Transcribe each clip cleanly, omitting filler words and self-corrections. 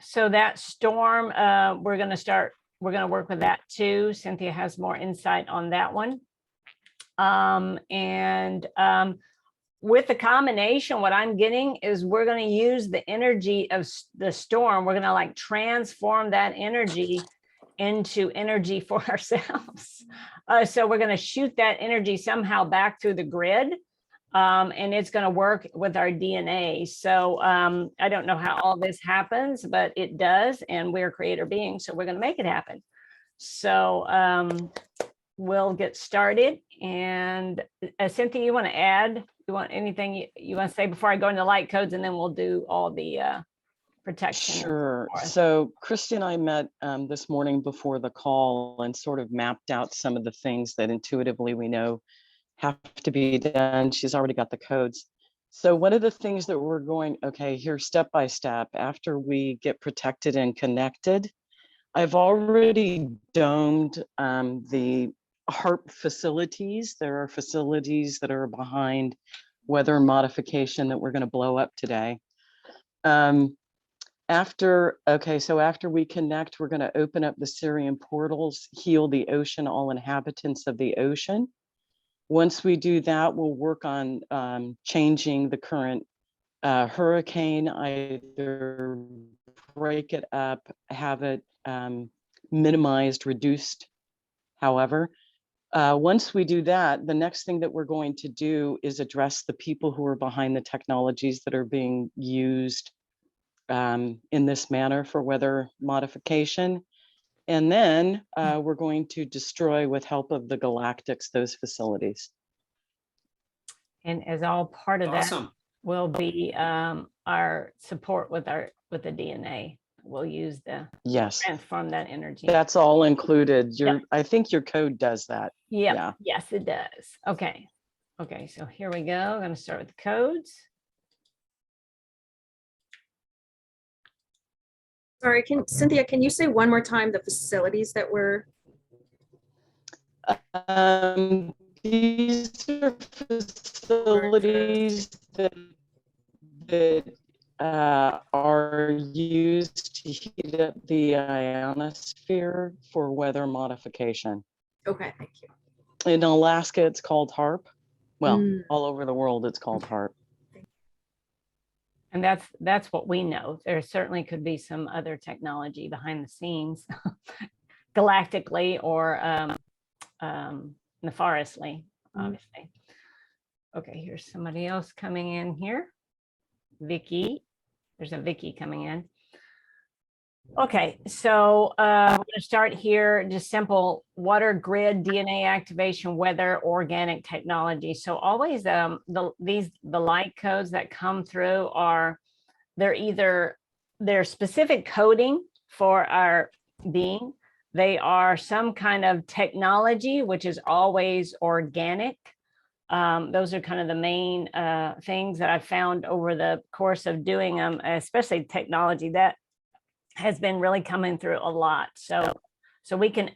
so that storm, we're going to work with that too. Cynthia has more insight on that one. With the combination, what I'm getting is we're going to use the energy of the storm. We're going to like transform that energy into energy for ourselves. So we're going to shoot that energy somehow back through the grid. And it's going to work with our DNA. So I don't know how all this happens, but it does. And we're creator beings, so we're going to make it happen. So we'll get started. And Cynthia, you want to add? You want anything you want to say before I go into light codes, and then we'll do all the protection? Sure. So Christy and I met this morning before the call and sort of mapped out some of the things that intuitively we know have to be done. She's already got the codes. So one of the things that we're going, okay, here step by step, after we get protected and connected, I've already domed the HARP facilities. There are facilities that are behind weather modification that we're going to blow up today. After we connect, we're going to open up the Sirian portals, heal the ocean, all inhabitants of the ocean. Once we do that, we'll work on changing the current hurricane, either break it up, have it minimized, reduced. However, once we do that, the next thing that we're going to do is address the people who are behind the technologies that are being used in this manner for weather modification. And then we're going to destroy, with help of the galactics, those facilities. And as all part of Awesome. that will be our support with the DNA. We'll use the transform that energy. That's all included. I think your code does that. Yeah. Yes, it does. Okay. Okay. So here we go. I'm going to start with the codes. Sorry, Cynthia, can you say one more time the facilities that were? These are facilities that are used to heat up the ionosphere for weather modification. Okay, thank you. In Alaska, it's called HARP. Well, all over the world, it's called HARP. And that's what we know. There certainly could be some other technology behind the scenes, galactically or nefariously, obviously. Okay, here's somebody else coming in here. Vicky. There's a Vicky coming in. Okay, so we're going to start here. Just simple water, grid, DNA activation, weather, organic technology. So always the light codes that come through they're specific coding for our being. They are some kind of technology, which is always organic. Those are kind of the main things that I've found over the course of doing them, especially technology that has been really coming through a lot. So we can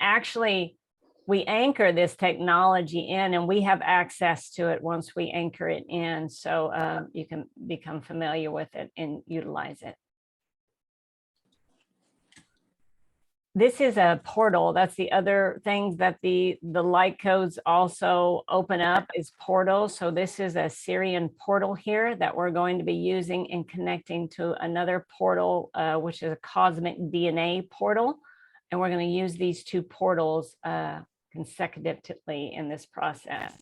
we anchor this technology in, and we have access to it once we anchor it in. So you can become familiar with it and utilize it. This is a portal. That's the other thing that the light codes also open up is portals. So this is a Sirian portal here that we're going to be using and connecting to another portal, which is a cosmic DNA portal. And we're going to use these two portals consecutively in this process.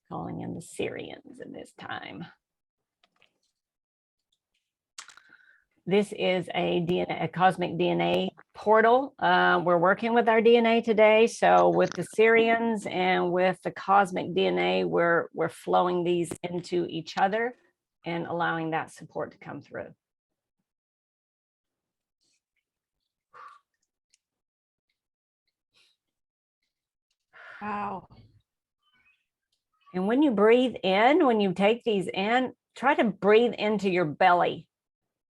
Calling in the Sirians at this time. This is a cosmic DNA portal. We're working with our DNA today. So with the Sirians and with the cosmic DNA, we're flowing these into each other and allowing that support to come through. Wow. And when you breathe in, when you take these in, try to breathe into your belly.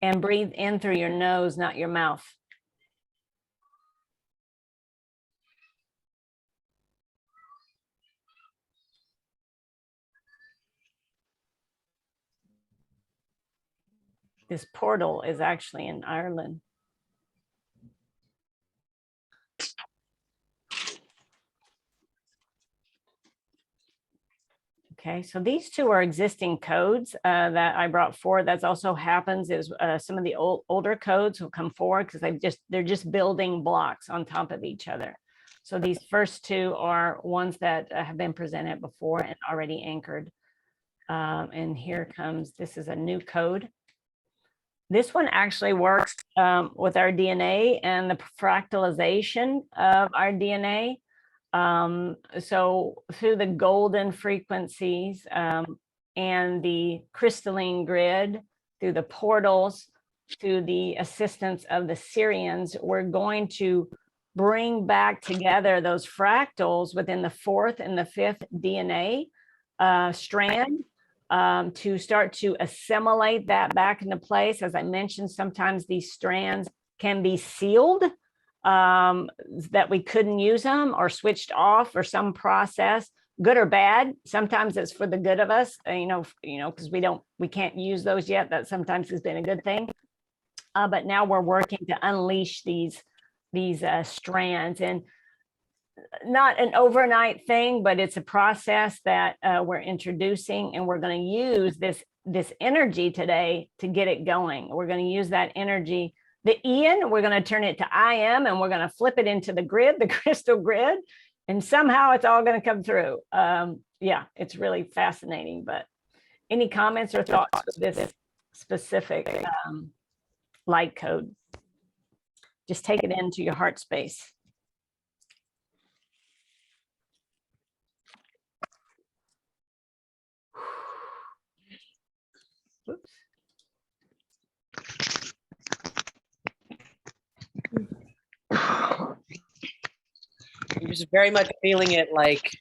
And breathe in through your nose, not your mouth. this portal is actually in Ireland. Okay, so these two are existing codes that I brought forward. That also happens is some of the older codes will come forward because they're just building blocks on top of each other. So these first two are ones that have been presented before and already anchored. And here comes, this is a new code. This one actually works with our DNA and the fractalization of our DNA. So through the golden frequencies and the crystalline grid, through the portals, through the assistance of the Sirians, we're going to bring back together those fractals within the fourth and the fifth DNA strand to start to assimilate that back into place. As I mentioned, sometimes these strands can be sealed, that we couldn't use them or switched off or some process, good or bad. Sometimes it's for the good of us, because we can't use those yet. That sometimes has been a good thing. But now we're working to unleash these strands, and not an overnight thing, but it's a process that we're introducing, and we're going to use this energy today to get it going. We're going to use that energy. The Ian, we're going to turn it to I am, and we're going to flip it into the grid, the crystal grid, and somehow it's all going to come through. Yeah, it's really fascinating. But any comments or thoughts with this specific light code? Just take it into your heart space. Oops. I'm just very much feeling it like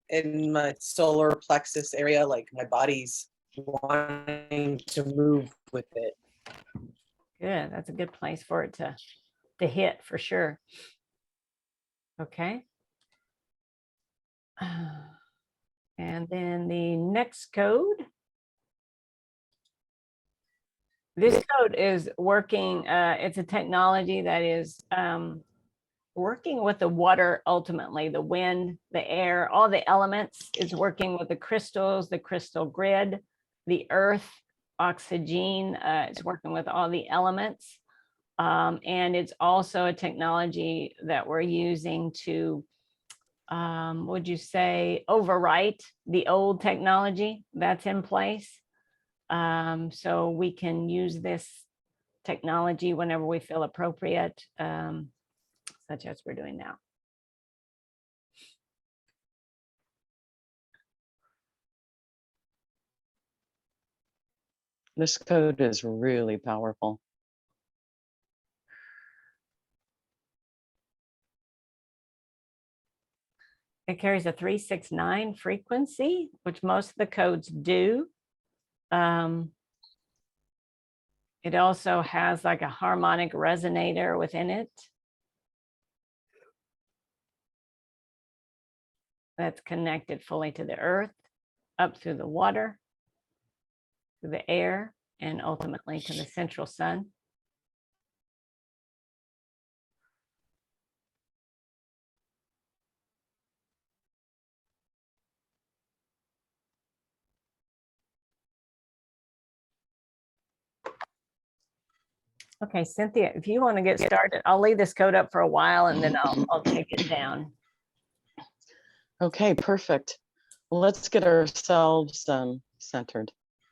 in my solar plexus area, like my body's wanting to move with it. Good. That's a good place for it to hit for sure. Okay. And then the next code. This code is working. It's a technology that is working with the water, ultimately, the wind, the air, all the elements. Is working with the crystals, the crystal grid, the earth, oxygen. It's working with all the elements. And it's also a technology that we're using to, would you say, overwrite the old technology that's in place. So we can use this technology whenever we feel appropriate, such as we're doing now. This code is really powerful. It carries a 369 frequency, which most of the codes do. It also has like a harmonic resonator within it that's connected fully to the earth, up through the water, to the air, and ultimately to the central sun. Okay, Cynthia, if you want to get started, I'll leave this code up for a while and then I'll take it down. Okay, perfect. Well, let's get ourselves centered.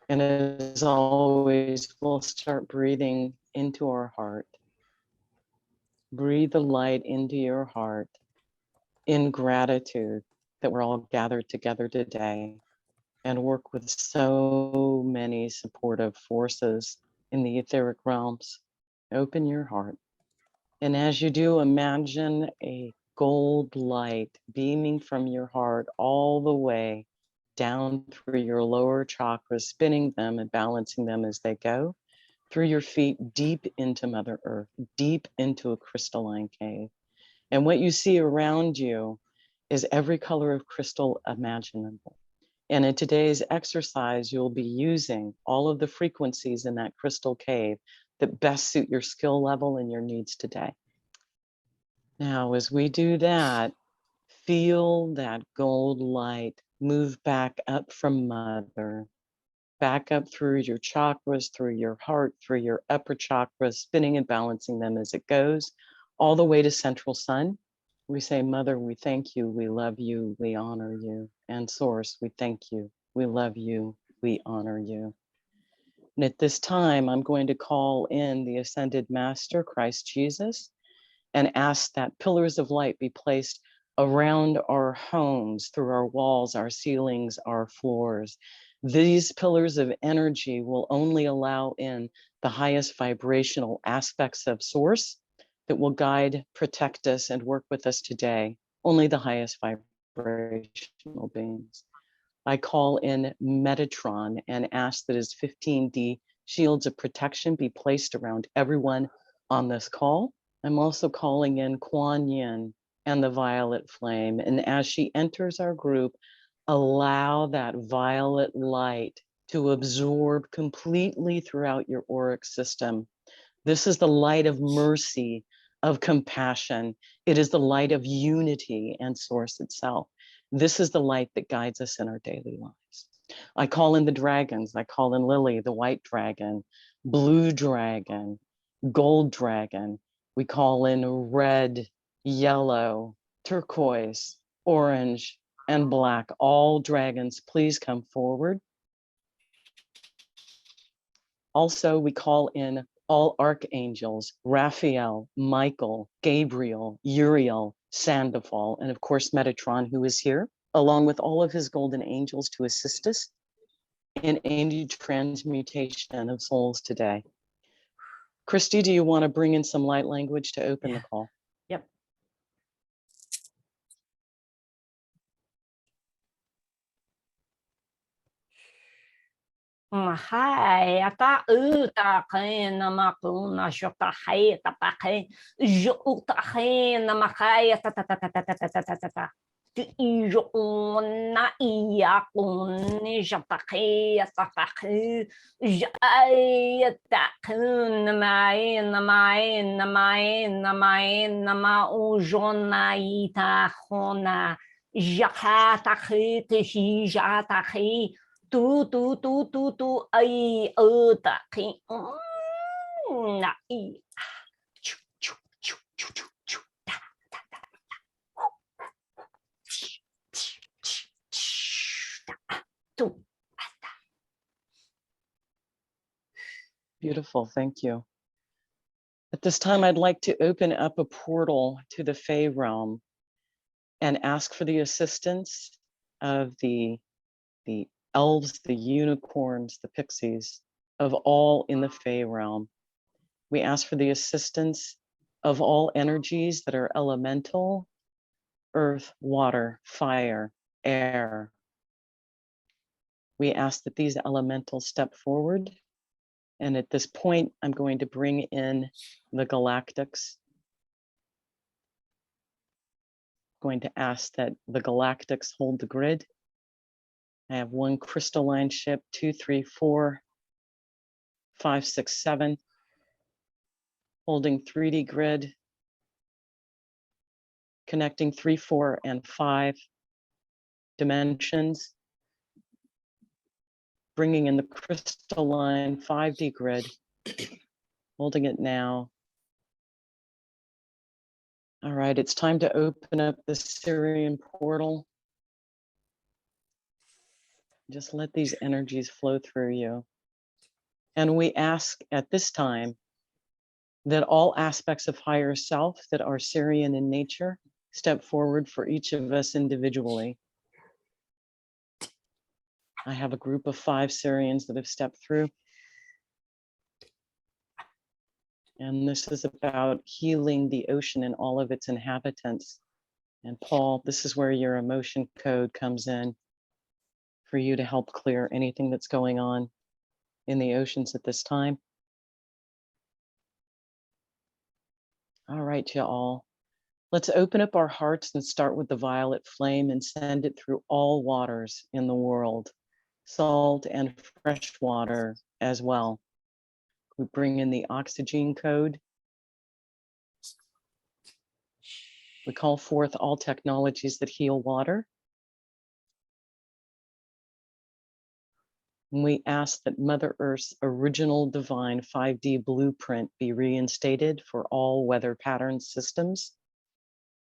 And as always, we'll start breathing into our heart. Breathe the light into your heart in gratitude that we're all gathered together today and work with so many supportive forces in the etheric realms. Open your heart. And as you do, imagine a gold light beaming from your heart all the way down through your lower chakras, spinning them and balancing them as they go through your feet, deep into Mother Earth, deep into a crystalline cave. And what you see around you is every color of crystal imaginable. And in today's exercise, you'll be using all of the frequencies in that crystal cave that best suit your skill level and your needs today. Now, as we do that, feel that gold light move back up from Mother, back up through your chakras, through your heart, through your upper chakras, spinning and balancing them as it goes, all the way to central sun. We say, Mother, we thank you, we love you, we honor you. And Source, we thank you, we love you, we honor you. And at this time, I'm going to call in the Ascended Master, Christ Jesus, and ask that pillars of light be placed around our homes, through our walls, our ceilings, our floors. These pillars of energy will only allow in the highest vibrational aspects of Source that will guide, protect us, and work with us today. Only the highest vibrational beings. I call in Metatron and ask that his 15D shields of protection be placed around everyone on this call. I'm also calling in Kuan Yin and the violet flame. And as she enters our group, allow that violet light to absorb completely throughout your auric system. This is the light of mercy, of compassion. It is the light of unity and Source itself. This is the light that guides us in our daily lives. I call in the dragons. I call in Lily, the white dragon, blue dragon, gold dragon. We call in red, yellow, turquoise, orange, and black. All dragons, please come forward. Also, we call in all archangels, Raphael, Michael, Gabriel, Uriel, Sandoval, and of course, Metatron, who is here, along with all of his golden angels to assist us in any transmutation of souls today. Christy, do you want to bring in some light language to open the call? Yep. Hi, ata uta kain namakuna shota hai tapakai jota hai namakai ta ta ta ta ta ta ta ta ta ta ijo na iya kun jota kai ta ta kai jai ta kun mai namai namai namai nama ujona ita hona jakata kai te jata kai tu ai ta khi na i Beautiful, thank you. At this time, I'd like to open up a portal to the Fey realm and ask for the assistance of the elves, the unicorns, the pixies, of all in the Fey realm. We ask for the assistance of all energies that are elemental, earth, water, fire, air. We ask that these elementals step forward. And at this point, I'm going to bring in the galactics. Going to ask that the galactics hold the grid. I have 1 crystalline ship, 2, 3, 4, 5, 6, 7, holding 3D grid, connecting 3, 4, and 5 dimensions, bringing in the crystalline 5D grid, holding it now. All right, it's time to open up the Sirian portal. Just let these energies flow through you. And we ask at this time that all aspects of higher self that are Sirian in nature step forward for each of us individually. I have a group of 5 Sirians that have stepped through. And this is about healing the ocean and all of its inhabitants. And Paul, this is where your emotion code comes in for you to help clear anything that's going on in the oceans at this time. All right, y'all. Let's open up our hearts and start with the violet flame and send it through all waters in the world, salt and fresh water as well. We bring in the oxygen code. We call forth all technologies that heal water. And we ask that Mother Earth's original divine 5D blueprint be reinstated for all weather pattern systems.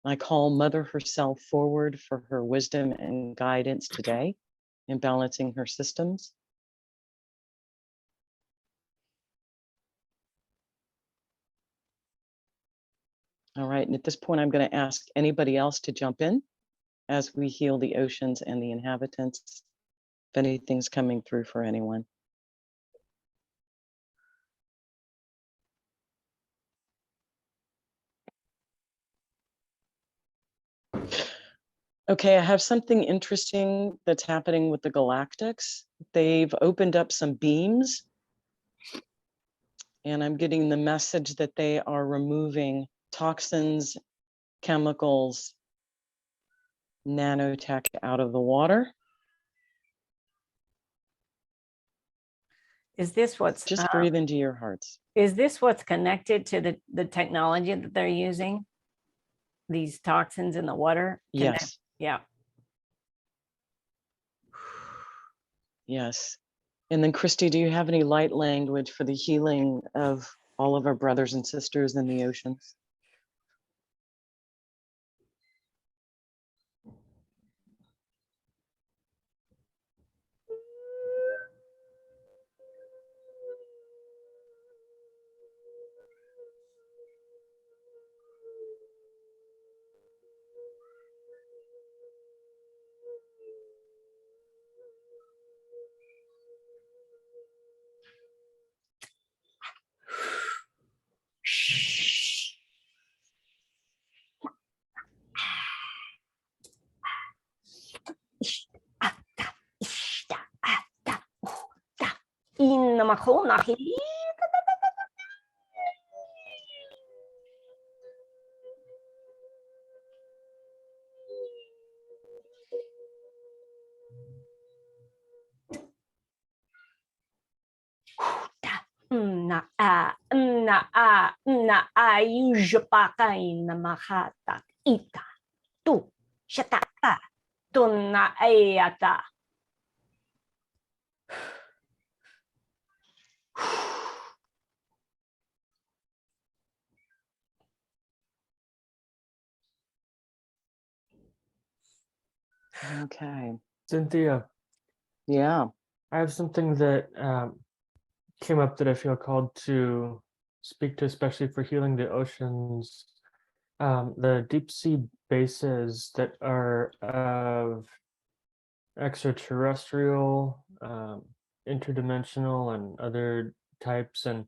I call Mother herself forward for her wisdom and guidance today in balancing her systems. All right, and at this point, I'm going to ask anybody else to jump in as we heal the oceans and the inhabitants, if anything's coming through for anyone. Okay, I have something interesting that's happening with the galactics. They've opened up some beams, and I'm getting the message that they are removing toxins, chemicals, nanotech out of the water. Is this what's Just breathe into your hearts. is this what's connected to the technology that they're using? These toxins in the water? Yes, Yeah. yes. And then Christy, do you have any light language for the healing of all of our brothers and sisters in the oceans? Na ayujapaka na makata ita tu shataka tunna ayata. Okay, Cynthia, yeah. I have something that came up that I feel called to speak to, especially for healing the oceans. The deep sea bases that are of extraterrestrial, interdimensional, and other types, and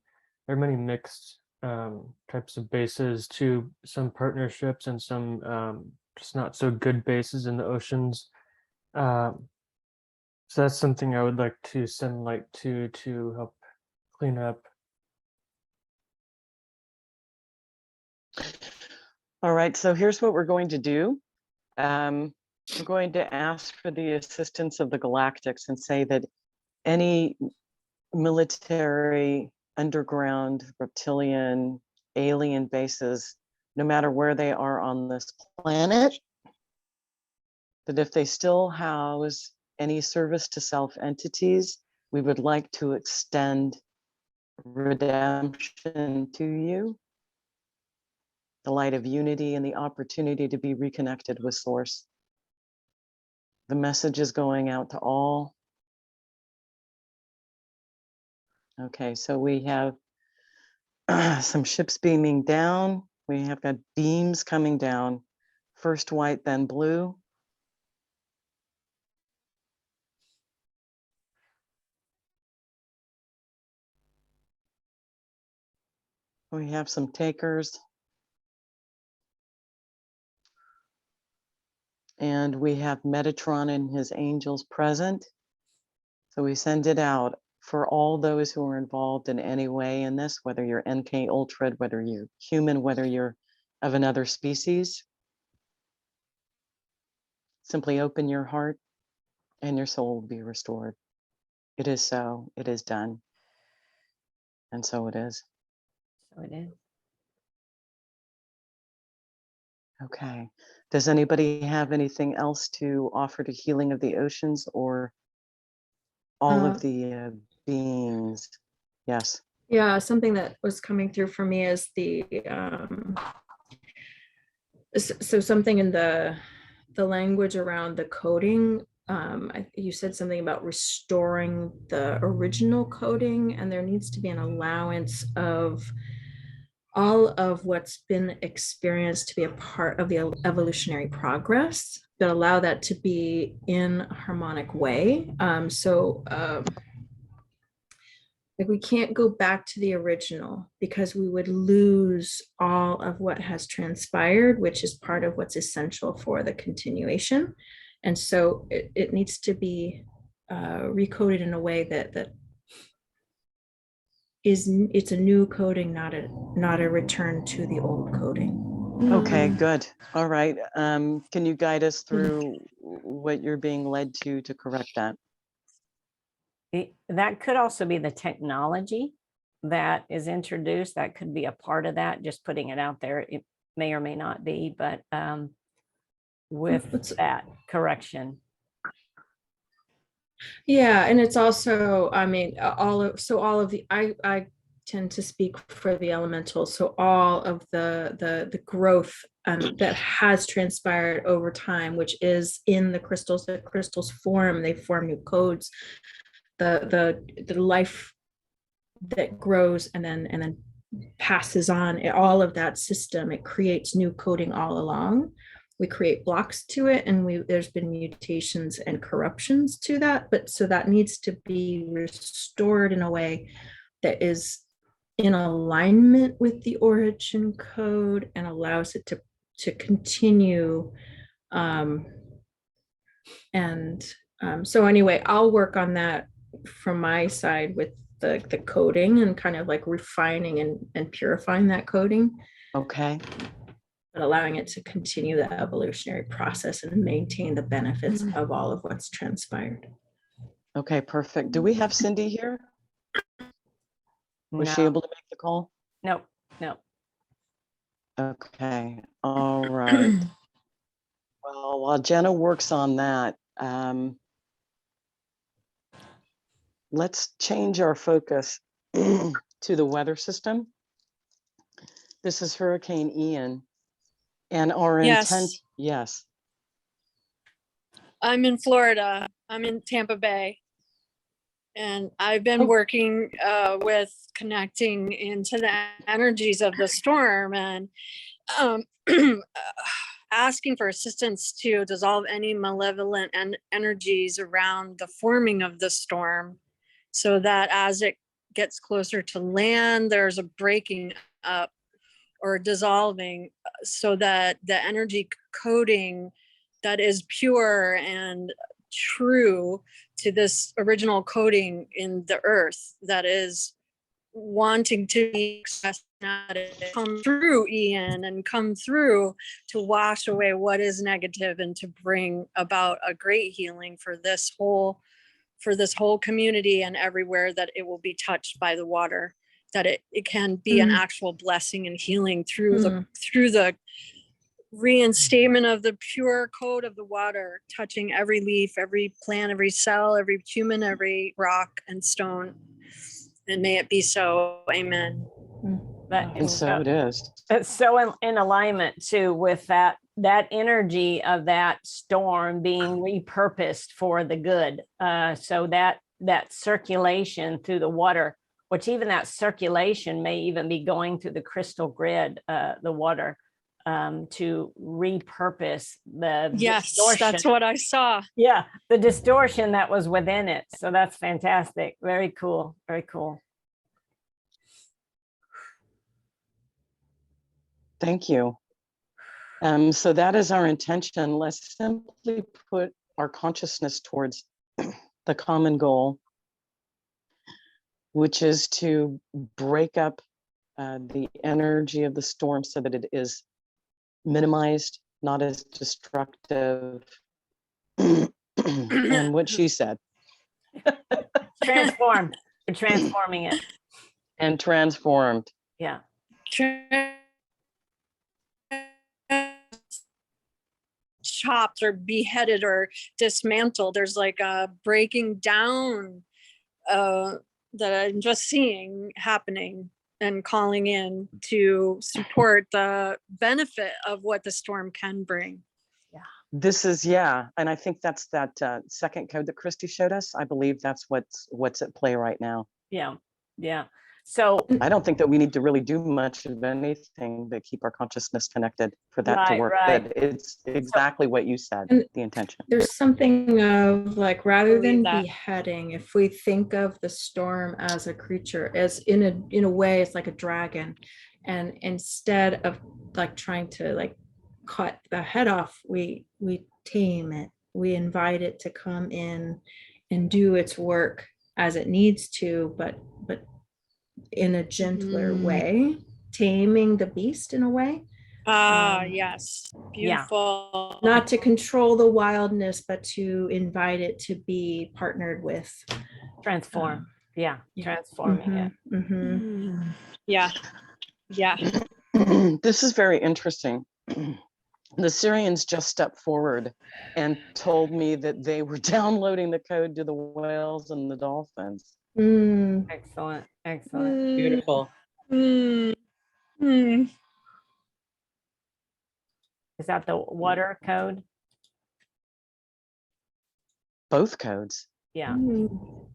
there are many mixed types of bases to some partnerships and some just not so good bases in the oceans. So that's something I would like to send light to help clean up. All right, so here's what we're going to do. We're going to ask for the assistance of the galactics and say that any military, underground, reptilian, alien bases, no matter where they are on this planet, that if they still house any service to self entities, we would like to extend redemption to you, the light of unity and the opportunity to be reconnected with source. The message is going out to all. Okay, so we have some ships beaming down. We have got beams coming down, first white, then blue. We have some takers. And we have Metatron and his angels present. So we send it out for all those who are involved in any way in this, whether you're NK Ultra, whether you're human, whether you're of another species. Simply open your heart and your soul will be restored. It is so, it is done. And so it is. So it is. Okay. Does anybody have anything else to offer to healing of the oceans or all of the beings? Yes. Yeah, something that was coming through for me is the so something in the language around the coding. You said something about restoring the original coding, and there needs to be an allowance of all of what's been experienced to be a part of the evolutionary progress, but allow that to be in a harmonic way. Like we can't go back to the original because we would lose all of what has transpired, which is part of what's essential for the continuation. And so it needs to be recoded in a way that it's a new coding, not a return to the old coding. Okay, good. All right. Can you guide us through what you're being led to correct that? That could also be the technology that is introduced. That could be a part of that, just putting it out there. It may or may not be, but with that correction. Yeah, and it's also, I mean, all of the, I tend to speak for the elementals, so all of the growth that has transpired over time, which is in the crystals form, they form new codes, the life that grows and then passes on, all of that system, it creates new coding all along. We create blocks to it, and there's been mutations and corruptions to that, but so that needs to be restored in a way that is in alignment with the origin code and allows it to continue. So anyway, I'll work on that from my side with the coding and kind of like refining and purifying that coding, Okay. but allowing it to continue the evolutionary process and maintain the benefits of all of what's transpired. Okay, perfect. Do we have Cindy here? Was she No, able to make the call? no. Okay. All right. Well, while Jenna works on that, let's change our focus to the weather system. This is Hurricane Ian. And our intent, yes. I'm in Florida. I'm in Tampa Bay. And I've been working with connecting into the energies of the storm and asking for assistance to dissolve any malevolent energies around the forming of the storm, so that as it gets closer to land, there's a breaking up or dissolving, so that the energy coding that is pure and true to this original coding in the earth that is wanting to be expressed, come through Ian and come through to wash away what is negative and to bring about a great healing for this whole community and everywhere that it will be touched by the water, that it can be an actual blessing and healing through the reinstatement of the pure code of the water, touching every leaf, every plant, every cell, every human, every rock and stone. And may it be so. Amen. And so it is. It's so in alignment too with that energy of that storm being repurposed for the good. So that circulation through the water, which even that circulation may even be going through the crystal grid, the water, to repurpose the distortion. That's what I saw. Yeah, the distortion that was within it. So that's fantastic. Very cool. Very cool. Thank you. So that is our intention. Let's simply put our consciousness towards the common goal, which is to break up the energy of the storm so that it is minimized, not as destructive, And what she said, Transform. We're transforming it. and transformed. Yeah. Chopped or beheaded or dismantled. There's like a breaking down that I'm just seeing happening and calling in to support the benefit of what the storm can bring. This is, yeah, and I think that's that second code that Christy showed us. I believe that's what's at play right now. Yeah. Yeah. So I don't think that we need to really do much of anything to keep our consciousness connected for that to Right, work. right. But it's exactly what you said, And the intention. There's something of like, rather Believe than that. beheading, if we think of the storm as a creature, as in a way, it's like a dragon. And instead of like trying to like cut the head off, we tame it. We invite it to come in and do its work as it needs to, but in a gentler way, taming the beast in a way. Yes. Yeah. Beautiful. Not to control the wildness, but to invite it to be partnered with. transform. Yeah. Yeah. Transforming it. Mhm. Yeah. Yeah. This is very interesting. The Sirians just stepped forward and told me that they were downloading the code to the whales and the dolphins. Mm. Excellent. Excellent. Beautiful. Mm. Mm. Is that the water code? Both codes. Yeah. Mm.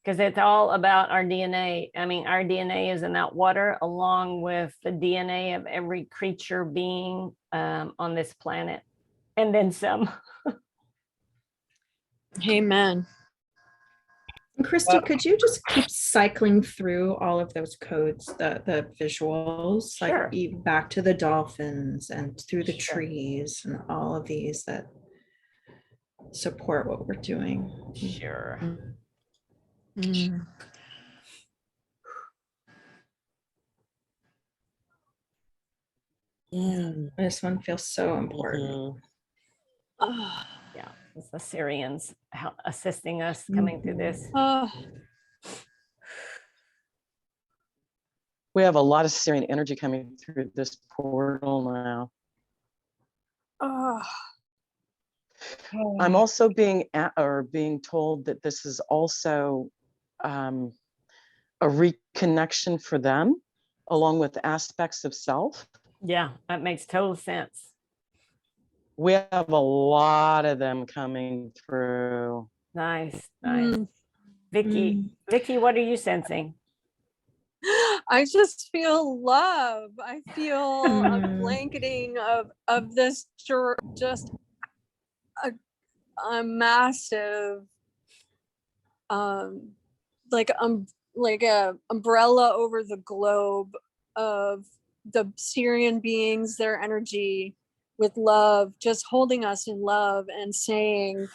Because it's all about our DNA. I mean, our DNA is in that water, along with the DNA of every creature being on this planet, and then some. Amen. And Christy, could you just keep cycling through all of those codes, the visuals, Sure. like back to the dolphins and through the Sure. trees and all of these that support what we're doing? Sure. Mm. This one feels so important. Mhm. Oh, Yeah. It's the Sirians assisting us coming through this. oh, We have a lot of Sirian energy coming through this portal now. oh. I'm also being told that this is also a reconnection for them, along with aspects of self. Yeah, that makes total sense. We have a lot of them coming through. Nice. Nice. Mm. Vicky, what are you sensing? I just feel love. I feel a Mm. blanketing of this just a massive like a umbrella over the globe of the Sirian beings, their energy with love, just holding us in love and saying,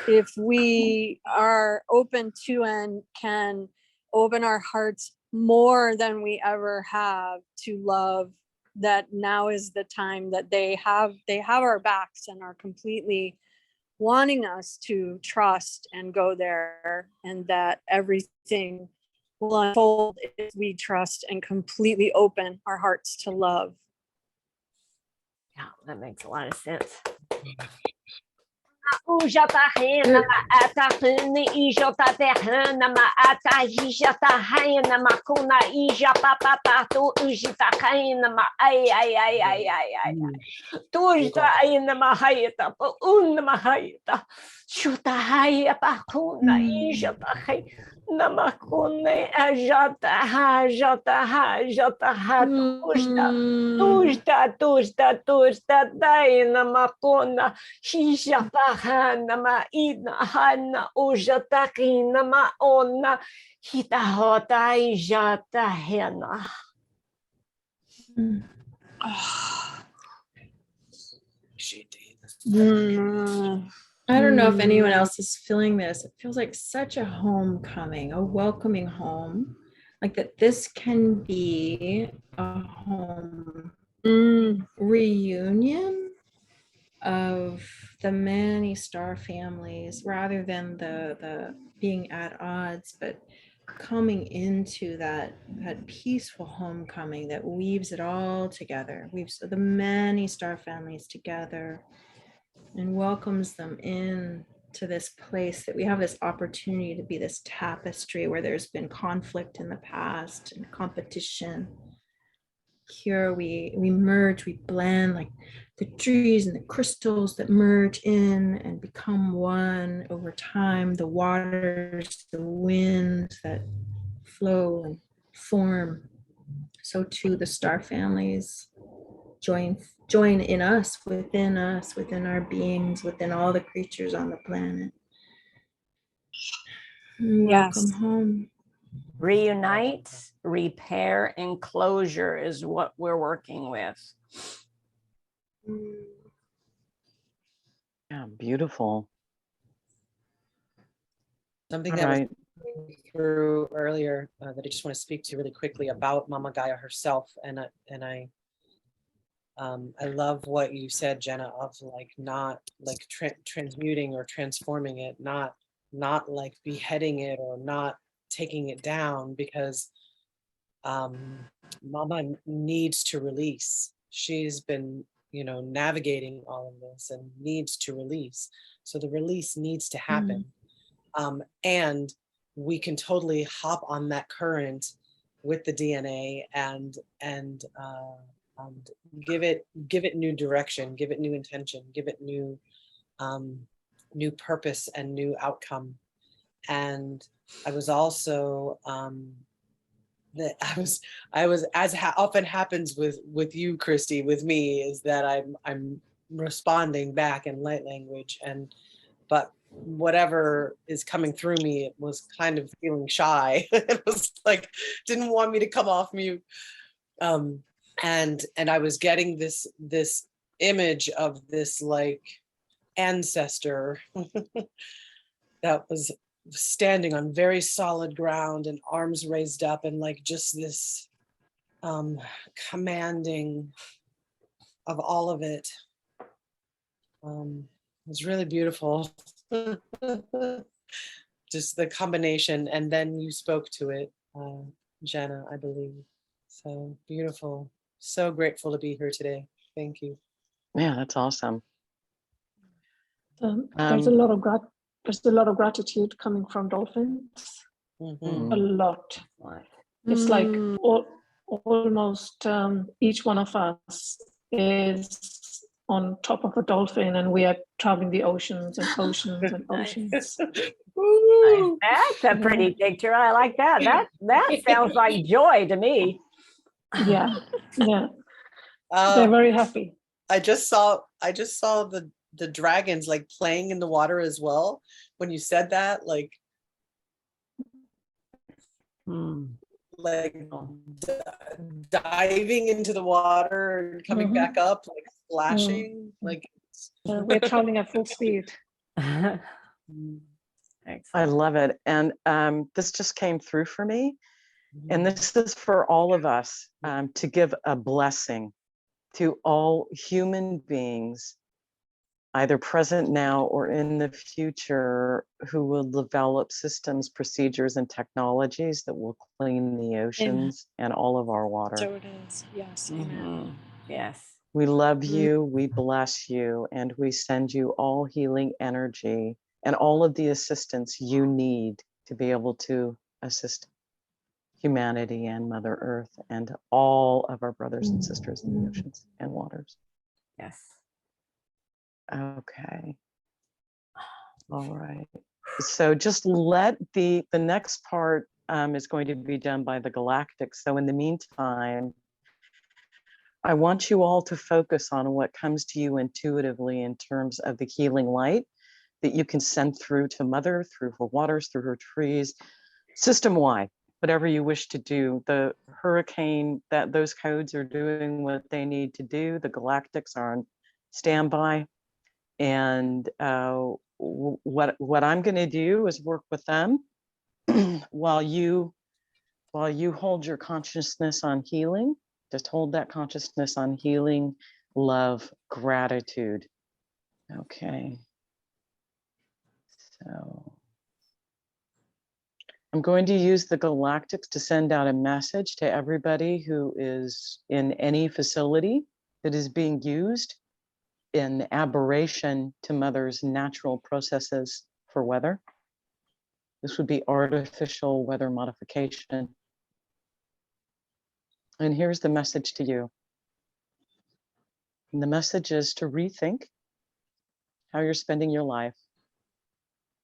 if we are open to and can open our hearts more than we ever have to love, that now is the time, that they have our backs and are completely wanting us to trust and go there, and that everything will unfold if we trust and completely open our hearts to love. Yeah, that makes a lot of sense. Namakune ajata hajata hajata hatushta tushta daina makona hijata hanama ina hana ujata kinama ona hitahota ijata hena. I don't know if anyone else is feeling this. It feels like such a homecoming, a welcoming home. Like that this can be a home reunion of the many star families, rather than the being at odds, but coming into that peaceful homecoming that weaves it all together, weaves the many star families together and welcomes them in to this place that we have this opportunity to be this tapestry where there's been conflict in the past and competition. Here we merge, we blend like the trees and the crystals that merge in and become one over time, the waters, the winds that flow and form. So too the star families join in us, within our beings, within all the creatures on the planet. Welcome Yes. home. Reunite, repair, and closure is what we're working with. Yeah, beautiful. Something All that was right. through earlier that I just want to speak to really quickly about Mama Gaia herself, and I love what you said, Jenna, of like not like transmuting or transforming it, not like beheading it or not taking it down, because Mama needs to release. She's been, navigating all of this and needs to release. So the release needs to happen. And we can totally hop on that current with the DNA and give it new direction, give it new intention, give it new purpose and new outcome. And I was also that I was as often happens with you, Christy, with me, is that I'm responding back in light language, but whatever is coming through me, it was kind of feeling shy. It was like didn't want me to come off mute. And I was getting this image of this like ancestor that was standing on very solid ground and arms raised up and like just this commanding of all of it. It was really beautiful. Just the combination, and then you spoke to it, Jenna, I believe. So beautiful. So grateful to be here today. Thank you. Yeah, that's awesome. There's a lot of gratitude coming from dolphins. Mhm. A lot. It's like Mm. almost each one of us is on top of a dolphin, and we are traveling the oceans and oceans and oceans. Woo! That's a pretty picture. I like that. That sounds like joy to me. Yeah, yeah. They're very happy. I just saw the dragons like playing in the water as well. When you said that, like diving into the water and coming back up, like splashing, like We're traveling at full speed. I Excellent. love it. And this just came through for me. And this is for all of us to give a blessing to all human beings, either present now or in the future, who will develop systems, procedures, and technologies that will clean the oceans and all of our water. So it is. Yes. Amen. Yes. We love you, we bless you, and we send you all healing energy and all of the assistance you need to be able to assist humanity and Mother Earth and all of our brothers and sisters in the oceans and waters. Yes. Okay. All right. So just let the next part is going to be done by the Galactic. So in the meantime, I want you all to focus on what comes to you intuitively in terms of the healing light that you can send through to Mother, through her waters, through her trees, system-wide, whatever you wish to do. The hurricane, those codes are doing what they need to do. The Galactics are on standby. And what I'm going to do is work with them while you hold your consciousness on healing. Just hold that consciousness on healing, love, gratitude, Okay. So I'm going to use the galactics to send out a message to everybody who is in any facility that is being used in aberration to Mother's natural processes for weather. This would be artificial weather modification. And here's the message to you. And the message is to rethink how you're spending your life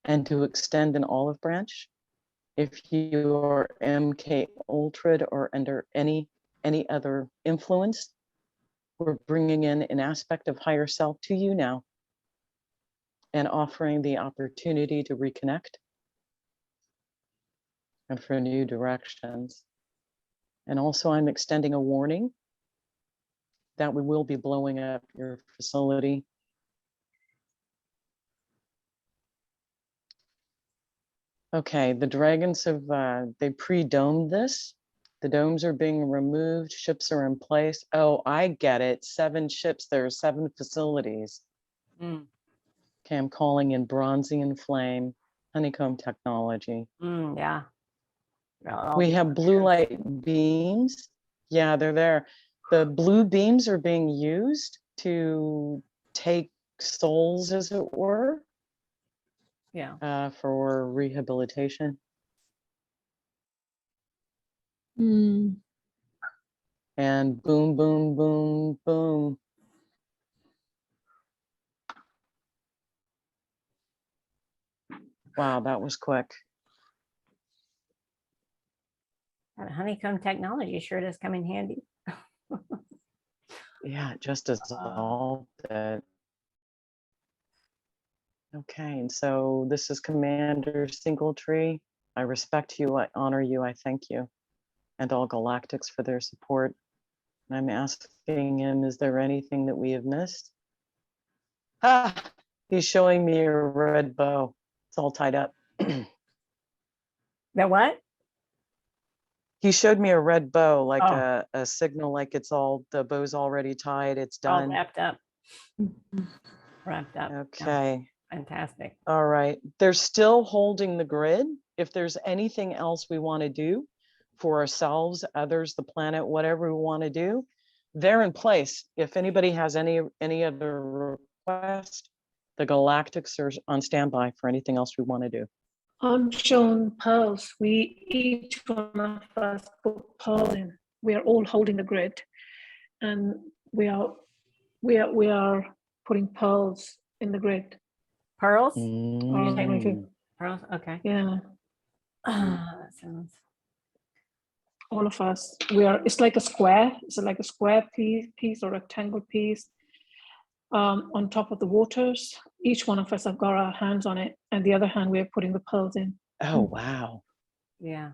and to extend an olive branch. If you are MK Ultra or under any other influence, we're bringing in an aspect of higher self to you now and offering the opportunity to reconnect and for new directions. And also I'm extending a warning that we will be blowing up your facility. Okay, the dragons have, they pre-domed this. The domes are being removed, ships are in place. Oh, I get it, 7 ships, there are 7 facilities. Mm, Okay, I'm calling in Bronzian Flame, honeycomb technology. yeah. We have blue light beams. Yeah, they're there. The blue beams are being used to take souls, as it were, Yeah. for rehabilitation. Mm. And boom, boom, boom, boom. Wow, that was quick. That honeycomb technology sure does come in handy. Yeah, it just dissolved it. Okay, and so this is Commander Singletree. I respect you, I honor you, I thank you, and all galactics for their support. And I'm asking him, is there anything that we have missed? Ah, he's showing me a red bow. It's all tied up. The what? He showed me a red bow, like Oh. a signal, like it's all, the bow's already tied, it's All done. wrapped up. Wrapped up. Yeah, Okay. fantastic. All right, they're still holding the grid. If there's anything else we want to do for ourselves, others, the planet, whatever we want to do, they're in place. If anybody has any other request, the galactics are on standby for anything else we want to do. On shown pearls, we each one of us put pearl in. We are all holding the grid, and we are putting pearls in the grid. Pearls? Mm. Pearls, okay. Yeah, That sounds. all of us. We are. It's like a square. It's like a square piece or rectangle piece on top of the waters. Each one of us have got our hands on it, and the other hand we are putting the pearls in. Oh, wow. Yeah.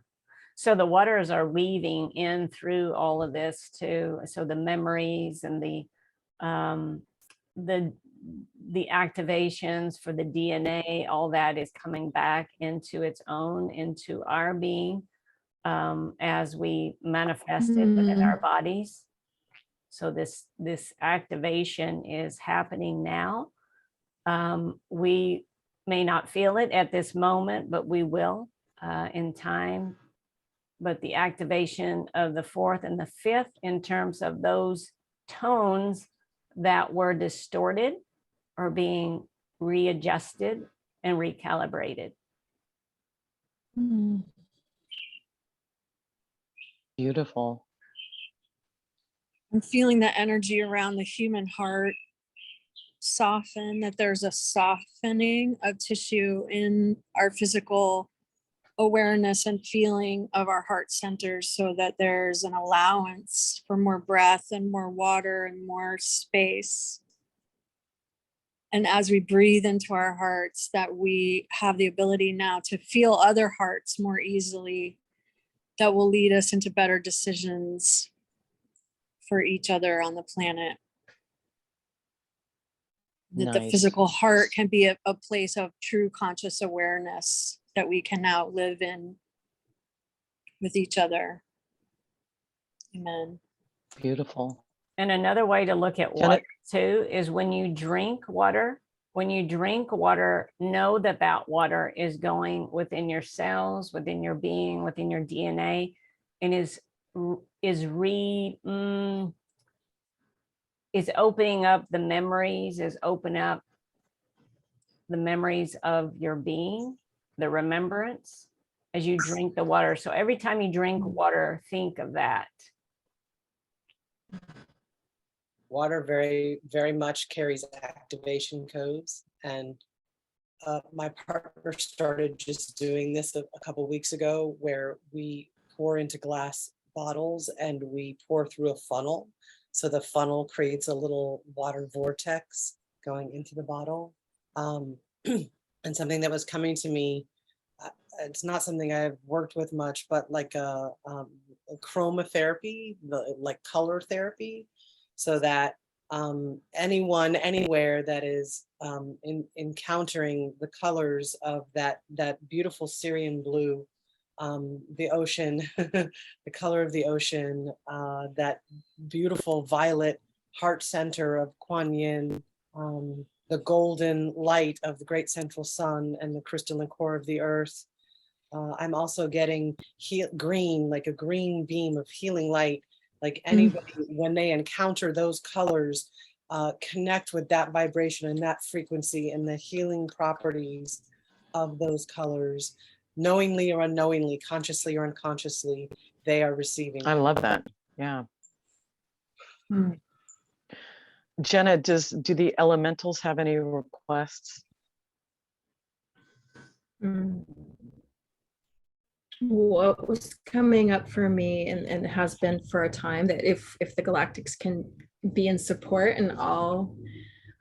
So the waters are weaving in through all of this too. So the memories and the activations for the DNA, all that is coming back into its own, into our being, as we manifest it within our bodies. So this activation is happening now. We may not feel it at this moment, but we will in time. But the activation of the 4th and the 5th, in terms of those tones that were distorted, are being readjusted and recalibrated. Beautiful. I'm feeling the energy around the human heart soften, that there's a softening of tissue in our physical awareness and feeling of our heart centers, so that there's an allowance for more breath and more water and more space. And as we breathe into our hearts, that we have the ability now to feel other hearts more easily, that will lead us into better decisions for each other on the planet. That the Nice. physical heart can be a place of true conscious awareness that we can now live in with each other. Amen. Beautiful. And another way to look at Can water too is when you drink water, when you drink water, know that that water is going within your cells, within your being, within your DNA, and is opening up the memories, is open up the memories of your being, the remembrance as you drink the water. So every time you drink water, think of that. Water very, very much carries activation codes. And my partner started just doing this a couple of weeks ago, where we pour into glass bottles and we pour through a funnel. So the funnel creates a little water vortex going into the bottle. And something that was coming to me, it's not something I've worked with much, but like a chromotherapy, like color therapy, so that anyone anywhere that is encountering the colors of that beautiful Sirian blue, the ocean, the color of the ocean, that beautiful violet heart center of Kuan Yin, the golden light of the great central sun and the crystalline core of the earth. I'm also getting green, like a green beam of healing light. Like anybody, when they encounter those colors, connect with that vibration and that frequency and the healing properties of those colors, knowingly or unknowingly, consciously or unconsciously, they are receiving. I love that. Yeah. Jenna, do the elementals have any requests? What was coming up for me, and has been for a time, that if the Galactics can be in support and all,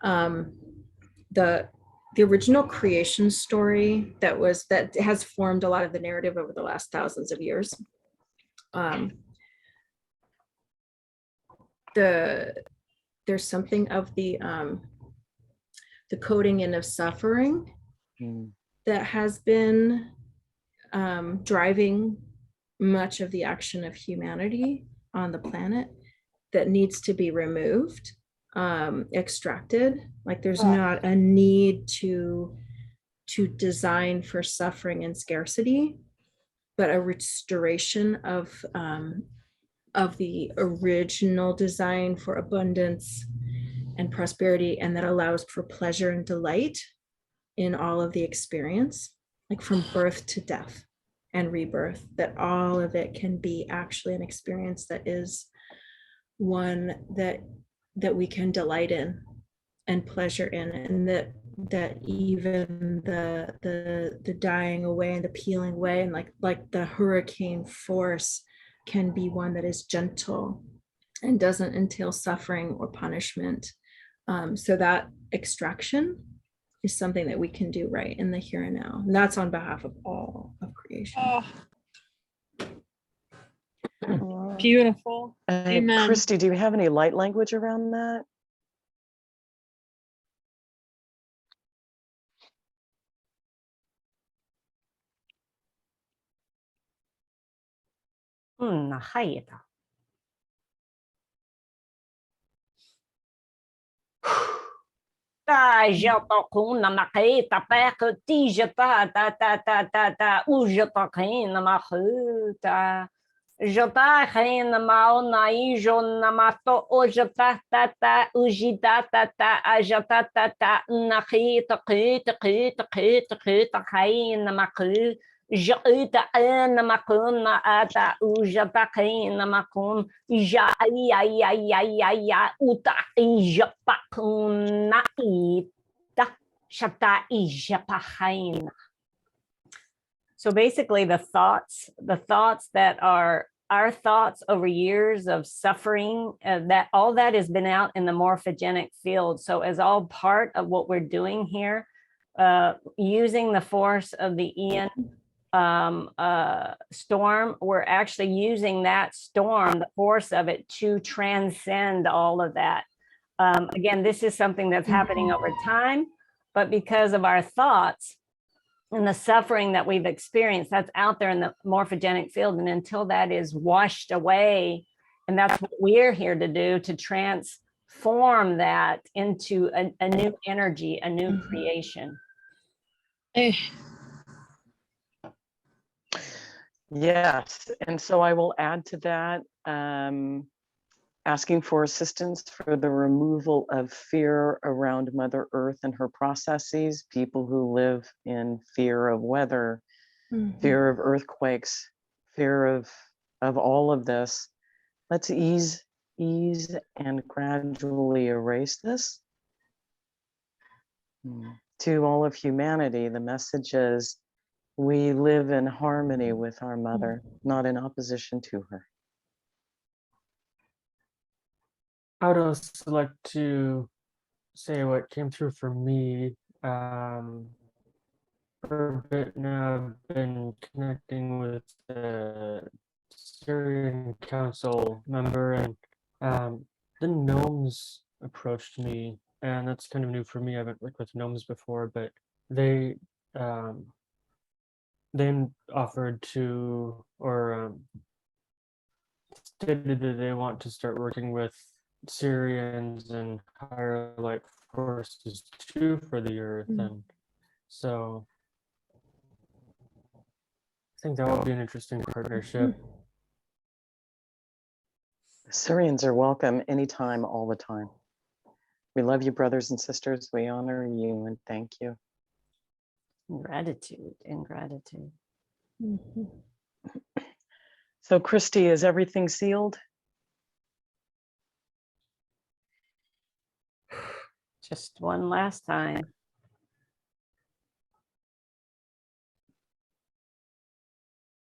the original creation story that has formed a lot of the narrative over the last thousands of years. There's something of the coding in of suffering that has been driving much of the action of humanity on the planet, that needs to be removed, extracted. Like there's not a need to design for suffering and scarcity, but a restoration of the original design for abundance and prosperity, and that allows for pleasure and delight in all of the experience, like from birth to death and rebirth, that all of it can be actually an experience that is one that we can delight in and pleasure in, and that even the dying away and the peeling away, and like the hurricane force, can be one that is gentle and doesn't entail suffering or punishment. So that extraction is something that we can do right in the here and now. And that's on behalf of all of creation. Beautiful. Amen. Christy, do you have any light language around that? Nahayata. Ta jata kuna maketa peka tijata ta ujata kina mahuta jata kina maona ijo namato ojata ta ujita ta ajata ta nakita kita kina maku Jaita ana makuna ata ujata kina makun ja ya uta ijapakuna ita shata ijapahaina. So basically the thoughts that are our thoughts over years of suffering, that all that has been out in the morphogenic field. So as all part of what we're doing here, using the force of the Ian storm, we're actually using that storm, the force of it, to transcend all of that. Again, this is something that's happening over time, but because of our thoughts and the suffering that we've experienced, that's out there in the morphogenic field. And until that is washed away, and that's what we're here to do, to form that into a new energy, a new Mhm. creation. Yes, and so I will add to that, asking for assistance for the removal of fear around Mother Earth and her processes, people who live in fear of weather, Mhm. fear of earthquakes, fear of all of this. Let's ease and gradually erase this. To all of humanity, the message is we live in harmony with our mother, not in opposition to her. I would also like to say what came through for me. For a bit now, I've been connecting with the Syrian council member, and the gnomes approached me, and that's kind of new for me. I haven't worked with gnomes before, but they um, then offered to, or stated that they want to start working with Sirians and higher light forces too for the earth, and so I think that would be an interesting partnership. Syrians are welcome anytime, all the time. We love you, brothers and sisters. We honor you and thank you. Gratitude and gratitude. Mhm. So, Christy, is everything sealed? Just one last time.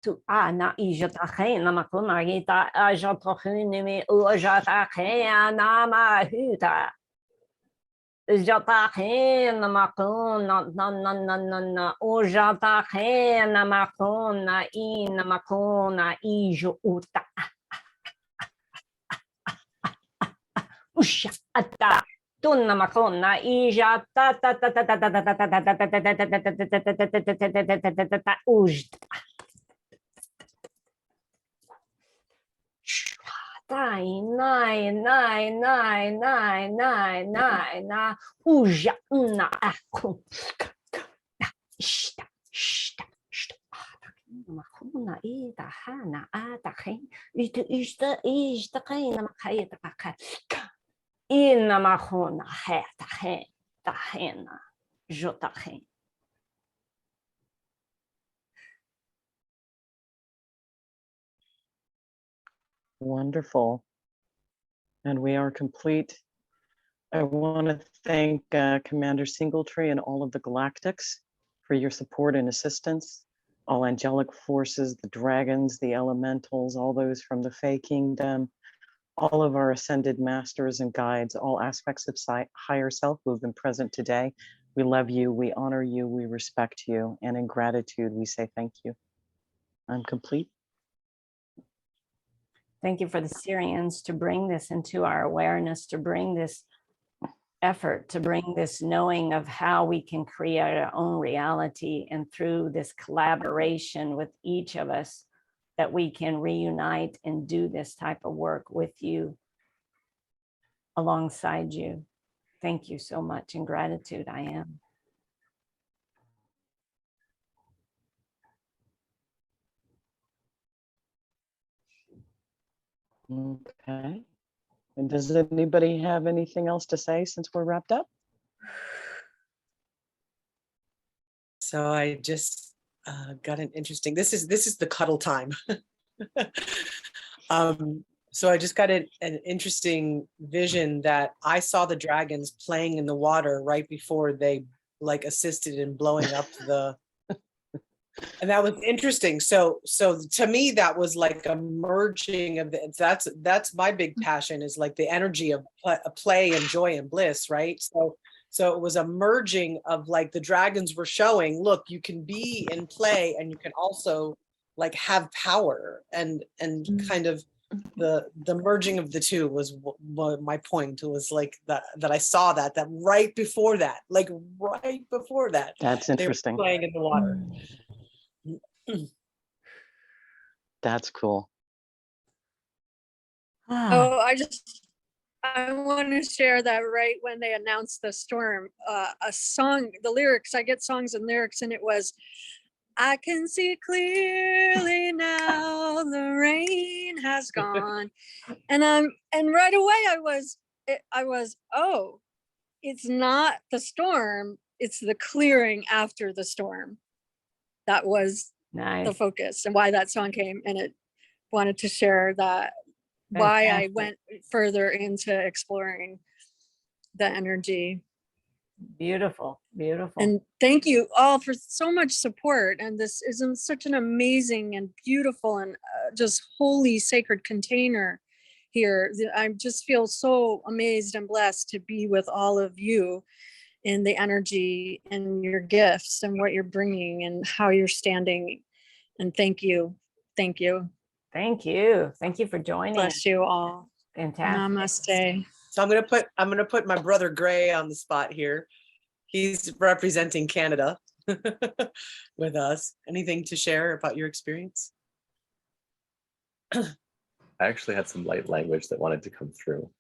Tu ana ijata khena makuna gita ajata khunimi ujata khena mahuta. Ujata khena makuna na ujata khena makuna ina makuna ijo uta. Usha ata. Tunna makona ija ta ta ta ta ta ta ta ta ta ta ta ta ta ta ta uj. Nine, nine, nine, nine, nine, nine, nine, na uja na aku. Shta, shta, shta. Makuna ita hana ata khin. Ista kaina makayta ka. Ina makuna heta hen tahena jota hen. Wonderful. And we are complete. I want to thank Commander Singletree and all of the Galactics for your support and assistance. All angelic forces, the dragons, the elementals, all those from the Fae Kingdom, all of our ascended masters and guides, all aspects of higher self who have been present today. We love you, we honor you, we respect you, and in gratitude, we say thank you. I'm complete. Thank you for the Sirians to bring this into our awareness, to bring this effort, to bring this knowing of how we can create our own reality, and through this collaboration with each of us, that we can reunite and do this type of work with you, alongside you. Thank you so much. In gratitude, I am. Okay. And does anybody have anything else to say since we're wrapped up? So I just got an interesting, this is the cuddle time. So I just got an interesting vision that I saw the dragons playing in the water right before they like assisted in blowing up the, and that was interesting. So to me, that was like a merging of the, that's my big passion, is like the energy of play and joy and bliss, right? So it was a merging of like the dragons were showing, look, you can be in play and you can also like have power, and kind of the merging of the two was what my point was, like that I saw that right before that, like right before that, That's interesting. they were playing in the water. That's cool. Oh, I just I want to share that right when they announced the storm, a song, the lyrics, I get songs and lyrics, and it was, I can see clearly now the rain has gone. And right away I was, oh, it's not the storm, it's the clearing after the storm. That was the Nice. focus and why that song came. And it wanted to share that, why I Fantastic. went further into exploring the energy. Beautiful, beautiful. And thank you all for so much support. And this is in such an amazing and beautiful and just holy sacred container here. I just feel so amazed and blessed to be with all of you in the energy and your gifts and what you're bringing and how you're standing. And thank you. Thank you. Thank you. Thank you for joining. Bless you all. Fantastic. Namaste. So I'm gonna put my brother Gray on the spot here. He's representing Canada with us. Anything to share about your experience? I actually had some light language that wanted to come through.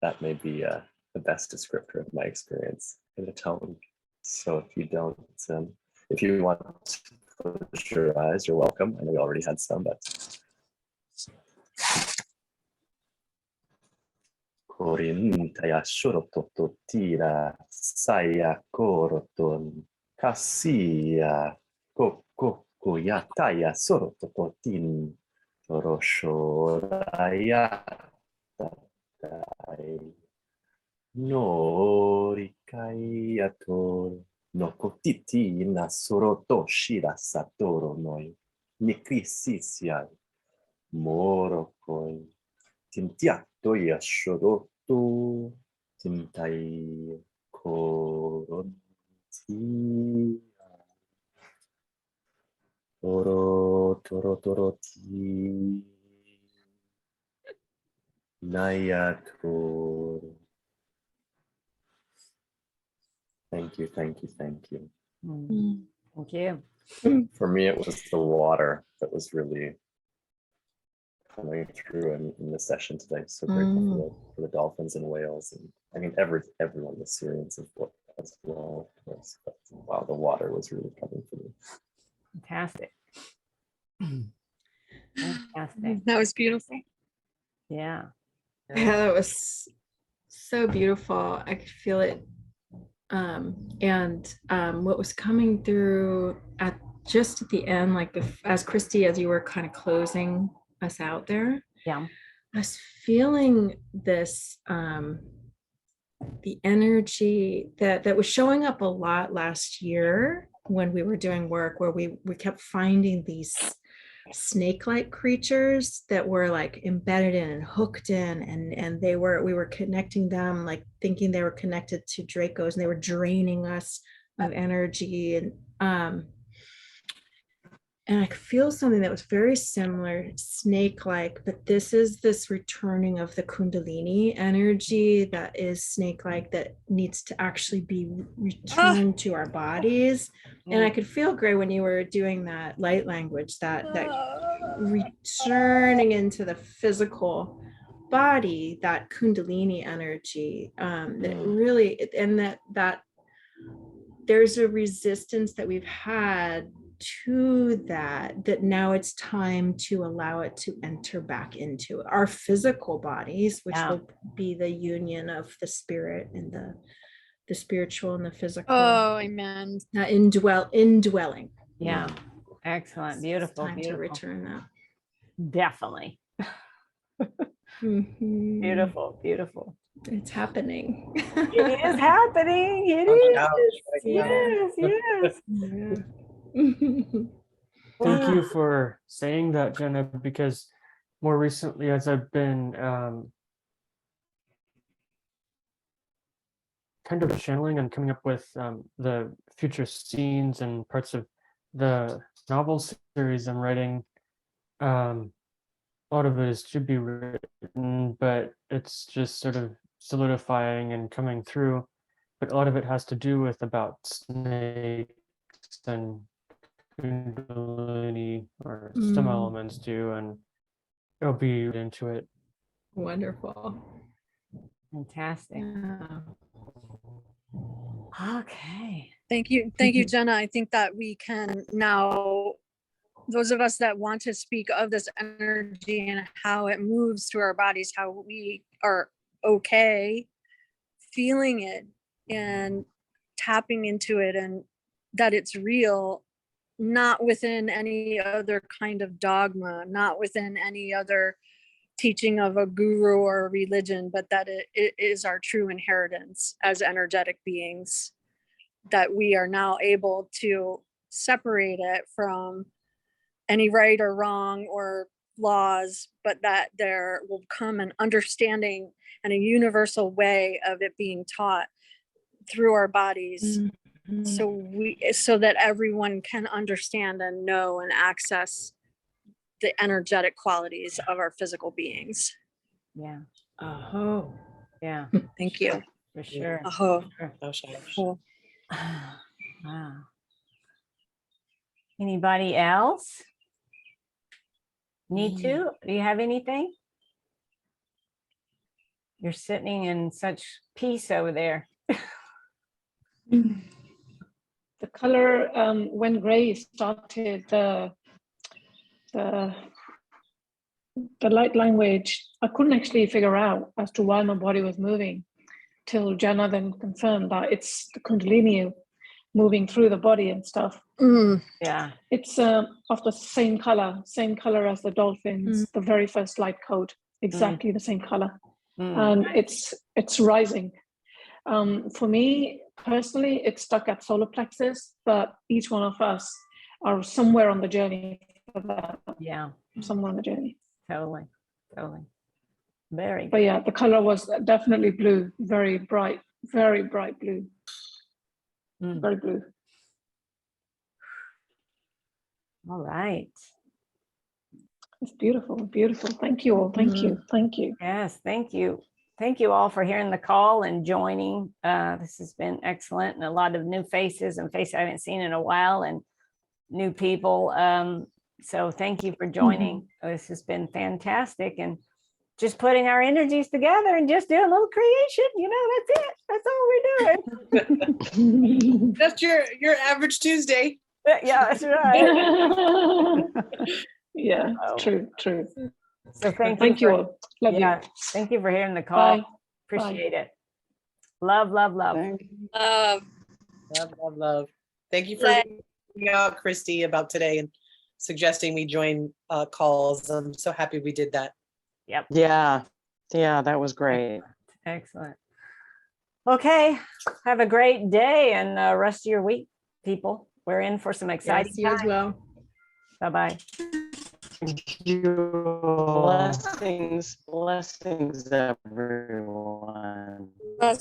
That may be the best descriptor of my experience in a tone. So if you don't, if you want to close your eyes, you're welcome. I know we already had some, but. Korintaya shorotototira saya koroton kasia kokokuyataya sorotototin toroshoraya tatai norikayator nokotitina sorotoshira satoro noi nikrisisia morokoi Cynthia toya shoroto Cynthia koronti toroti nayator. Thank you. Thank you. For me, it was the water that was really coming through in the session today. So grateful for the dolphins and whales, and I mean everyone, the Sirians as well. But, wow, the water was really coming through. Fantastic. Fantastic. That was beautiful. Yeah. Yeah, that was so beautiful. I could feel it. What was coming through just at the end, like as Christy, as you were kind of closing us out there, Yeah. I was feeling this, the energy that was showing up a lot last year when we were doing work, where we kept finding these snake-like creatures that were like embedded in and hooked in, and we were connecting them, like thinking they were connected to Dracos, and they were draining us of energy. And I could feel something that was very similar, snake-like, but this is this returning of the Kundalini energy that is snake-like, that needs to actually be returned to our bodies. And I could feel, Gray, when you were doing that light language, that returning into the physical body, that Kundalini energy, that really, and that there's a resistance that we've had to that now it's time to allow it to enter back into our physical bodies, which will be the union of the spirit and the spiritual and the physical. Oh, amen. Indwelling. Yeah. Excellent. Beautiful. Time beautiful. to return that. Definitely. Mhm. Beautiful. Beautiful. It's happening. It is happening. It is. Yes. Yeah. Thank you for saying that, Jenna, because more recently, as I've been kind of channeling and coming up with the future scenes and parts of the novel series I'm writing, a lot of it is to be written, but it's just sort of solidifying and coming through. But a lot of it has to do with about snakes and Kundalini, or some elements do, and it'll be into it. Wonderful. Fantastic. Yeah. Okay. Thank you, Jenna. I think that we can now, those of us that want to speak of this energy and how it moves through our bodies, how we are okay feeling it and tapping into it, and that it's real, not within any other kind of dogma, not within any other teaching of a guru or a religion, but that it is our true inheritance as energetic beings, that we are now able to separate it from any right or wrong or laws, but that there will come an understanding and a universal way of it being taught through our bodies, Mhm. so that everyone can understand and know and access the energetic qualities of our physical beings. Yeah. Oh. Yeah. Thank you. For sure. Aho. Sure. Oh, Shai. Cool. Wow. Anybody else? Need to? Do you have anything? You're sitting in such peace over there. The color, when gray started, the light language, I couldn't actually figure out as to why my body was moving till Jenna then confirmed that it's the Kundalini moving through the body and stuff. Yeah. It's of the same color as the dolphins, the very first light code, exactly the same color. And it's rising. For me personally, it's stuck at solar plexus, but each one of us are somewhere on the journey for that. Yeah. Somewhere on the journey. Totally. Totally. Very But good. yeah, the color was definitely blue, very bright blue, very blue. All right. It's beautiful, beautiful. Thank you all. Thank you. Thank you. Yes. Thank you. Thank you all for hearing the call and joining. This has been excellent, and a lot of new faces and faces I haven't seen in a while, and new people. So thank you for joining. This has been fantastic, and just putting our energies together and just doing a little creation. You know, that's it. That's all we're doing. That's your average Tuesday. Yeah, that's right. Yeah, Oh. true. So Thank you for, all. Love yeah, you. thank you for hearing the call. Bye. Appreciate it. Love, love, love. Thank Love. Thank you for reaching out, Christy, about today and suggesting we join calls. I'm so happy we did that. Yep. Yeah, that was great. Excellent. Okay. Have a great day and rest of your week, people. We're in for some exciting Yes, you as times. well. Bye-bye. Blessings, everyone.